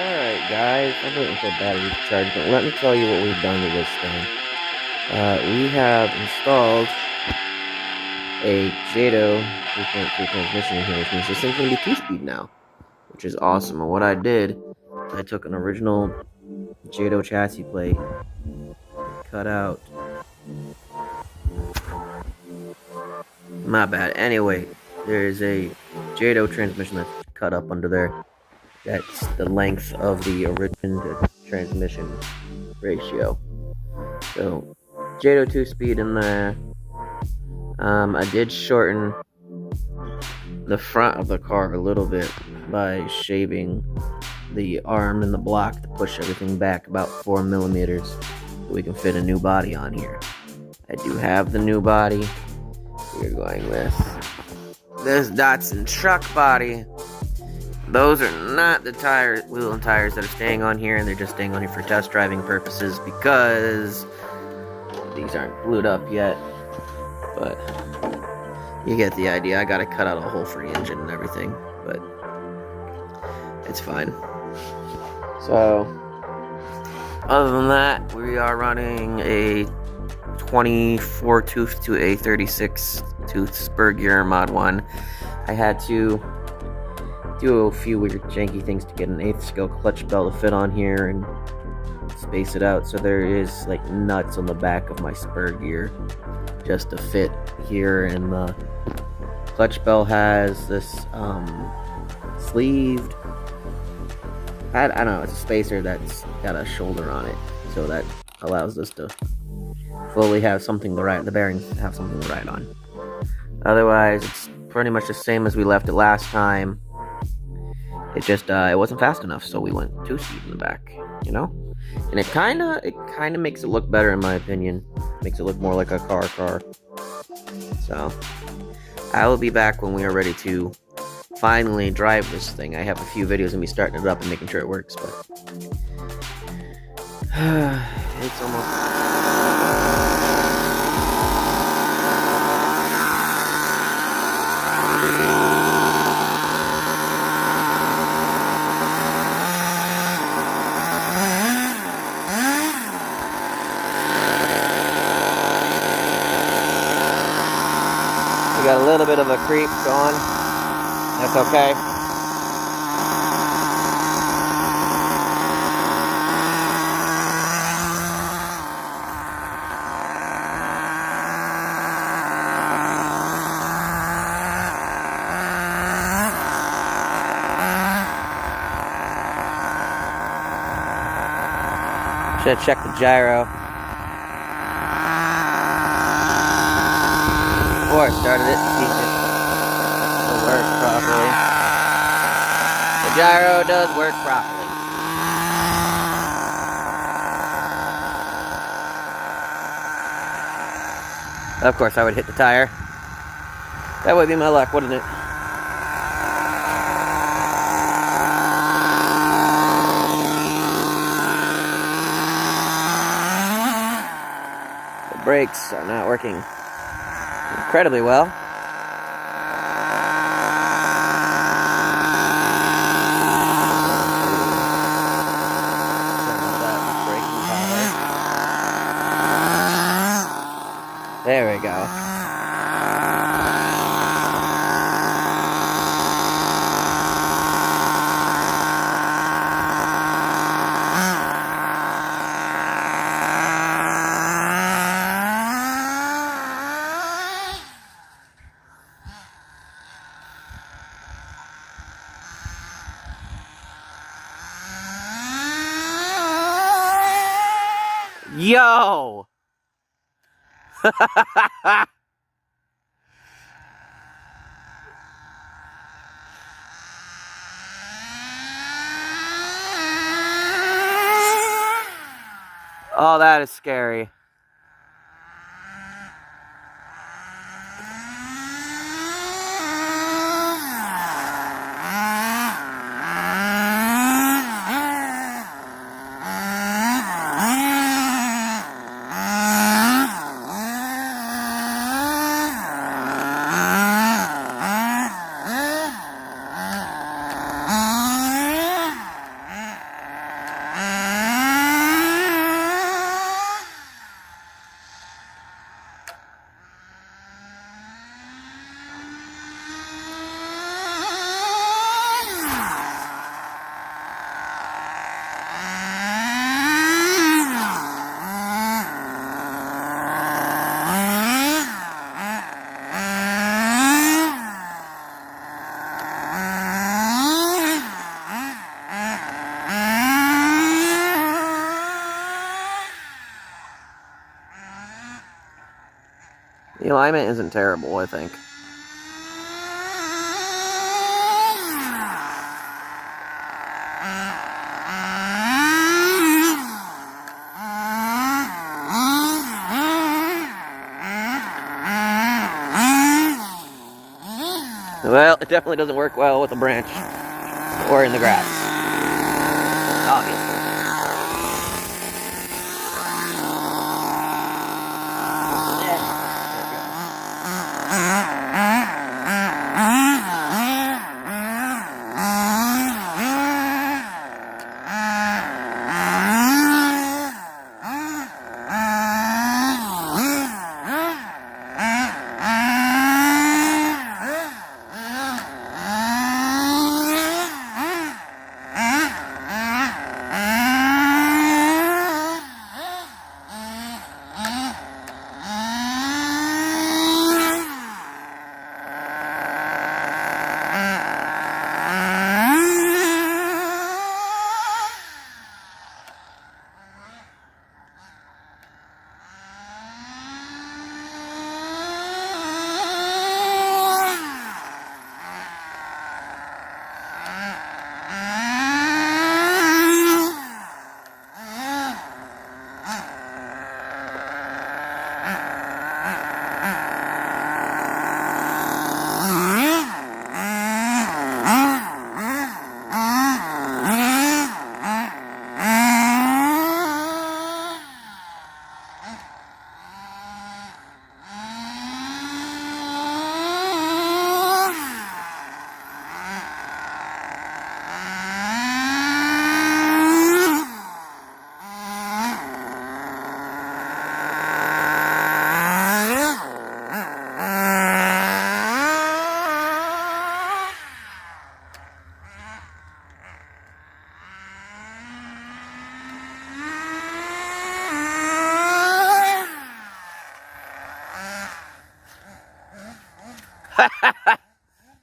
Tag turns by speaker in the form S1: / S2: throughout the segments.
S1: Alright guys, I'm waiting for battery to charge, but let me tell you what we've done with this thing. We have installed a jato 3.3 transmission in here, which means this thing's going to be 2-speed now, which is awesome. And what I did, I took an original jato chassis plate, cut out, my bad, anyway, there's a jato transmission that's cut up under there. That's the length of the original transmission ratio. So, jato 2-speed in there. I did shorten the front of the car a little bit by shaving the arm and the block to push everything back about 4 millimeters so we can fit a new body on here. I do have the new body. We're going with this Datsun truck body. Those are not the wheel and tires that are staying on here, and they're just staying on here for test driving purposes because these aren't glued up yet. But you get the idea. I gotta cut out a hole for the engine and everything, but it's fine. So, other than that, we are running a 24 tooth to a 36 tooth spur gear mod 1. I had to do a few weird janky things to get an 8th scale clutch bell to fit on here and space it out, so there is like nuts on the back of my spur gear just to fit here, and the clutch bell has this sleeved, I don't know, it's a spacer that's got a shoulder on it, so that allows us to fully have something to ride, the bearings have something to ride on. Otherwise, it's pretty much the same as we left it last time. It just, it wasn't fast enough, so we went 2-speed in the back, you know? And it kinda makes it look better, in my opinion. Makes it look more like a car. So, I will be back when we are ready to finally drive this thing. I have a few videos of me starting it up and making sure it works, but it's almost... We got a little bit of a creep going. That's okay. Should have checked the gyro before I started it to see if it will work properly. The gyro does work properly. Of course, I would hit the tire. That would be my luck, wouldn't it? The brakes are not working incredibly well. There we go. Yo! Oh, that is scary. climate isn't terrible, I think. Well, it definitely doesn't work well with a branch or in the grass, obviously.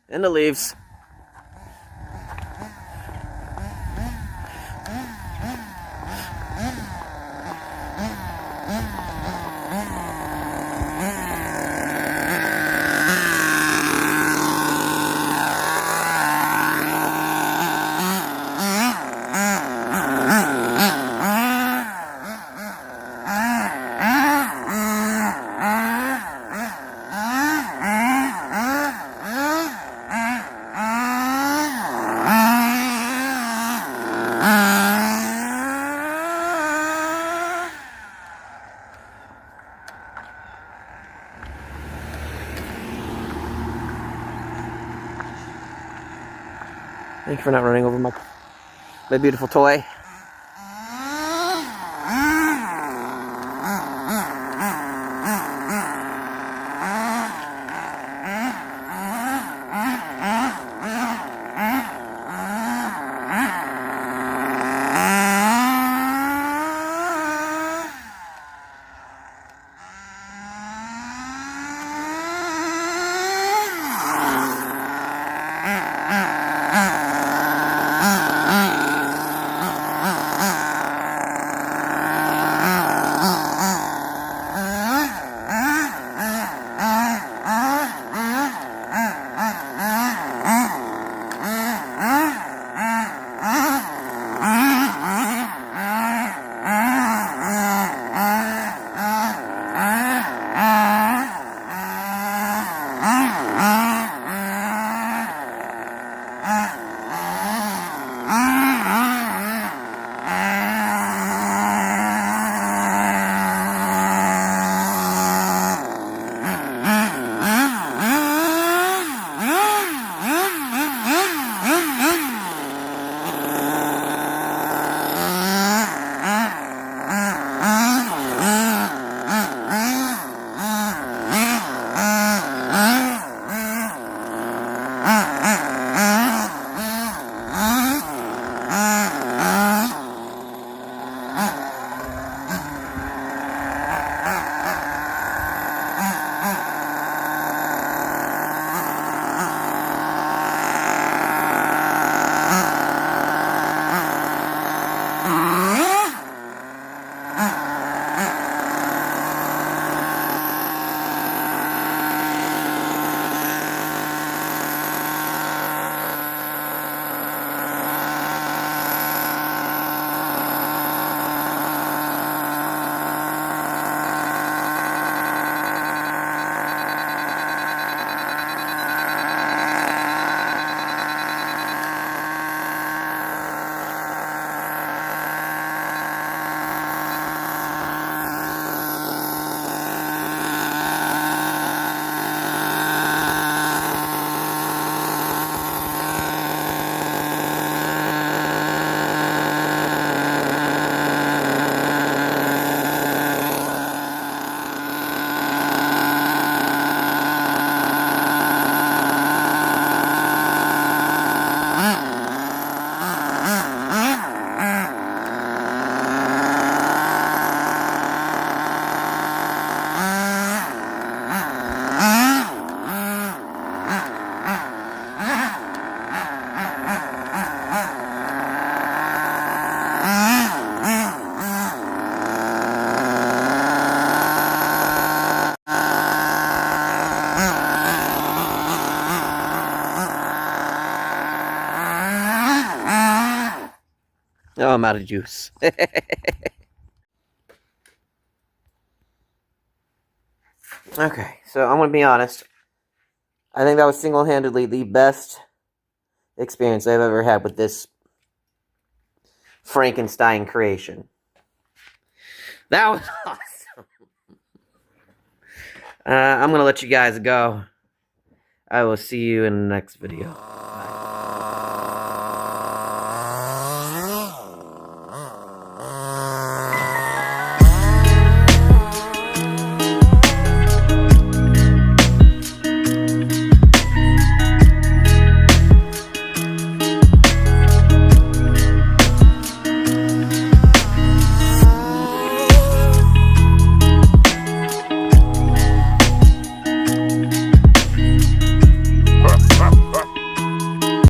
S1: And the leaves. Thank you for not running over my beautiful toy. Oh, I'm out of juice. Okay, so I'm gonna be honest. I think that was single-handedly the best experience I've ever had with this Frankenstein creation. That was awesome. I'm gonna let you guys go. I will see you in the next video.